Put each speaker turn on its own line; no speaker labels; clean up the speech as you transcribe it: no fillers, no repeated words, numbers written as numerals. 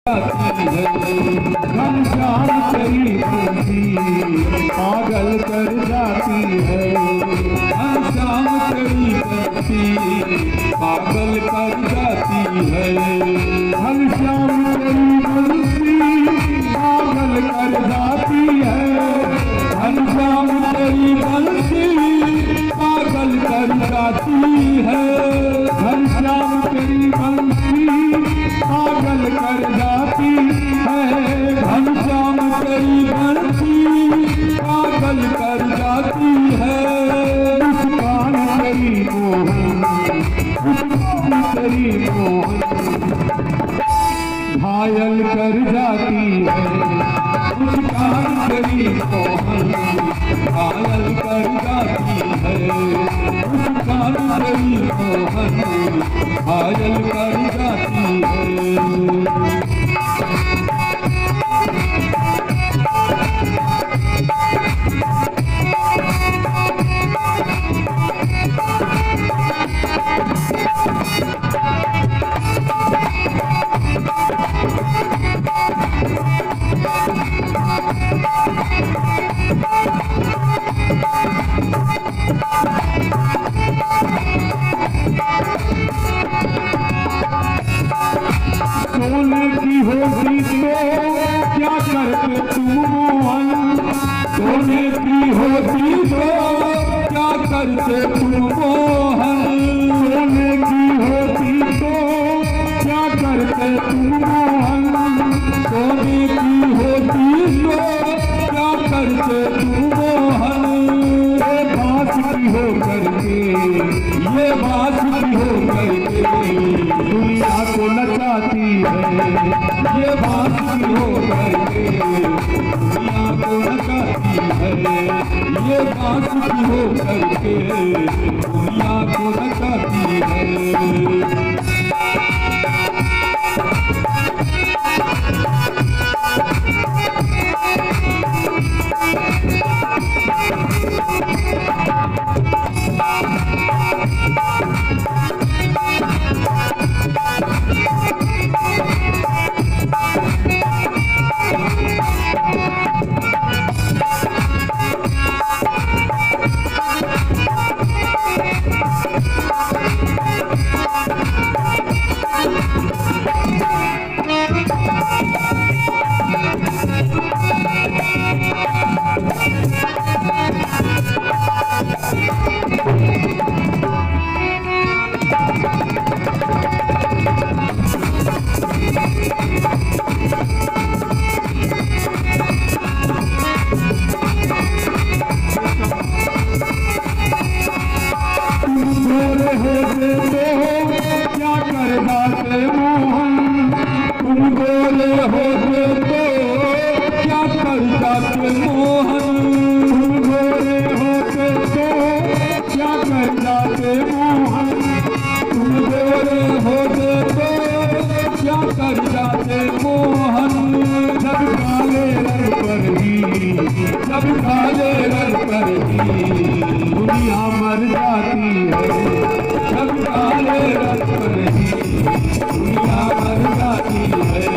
जाती है। घनश्याम तेरी बंसी पागल कर जाती है। घनश्याम तेरी बंसी पागल कर जाती है। घनश्याम तेरी बंसी पागल कर जाती है। घनश्याम तेरी बंसी पागल कर जाती है। घनश्याम तेरी बंसी पागल कर जाती है। घनश्याम तेरी बंसी पागल कर जाती है। मुस्कान तेरी मोहन, मुस्कान तेरी मोहन घायल कर जाती है। मुस्कान तेरी मोहन घायल कर जाती है। मुस्कान तेरी मोहन घायल कर जाती है। सोने की होती तो क्या करते तुम मोहन। सोने की होती तो क्या करते तुम मोहन। सोने की होती तो क्या करते तुम मोहन। सोने की होती तो क्या करते तुम मोहन। ये बात की हो करके, ये बात की हो करके दुनिया को नचाती है। ये बात की हो करके दुनिया को नचाती है। ये बात की हो करके दुनिया को नचाती है। जब काले रंग पर ही दुनिया मर जाती है। जब काले रंग पर ही दुनिया मर जाती है।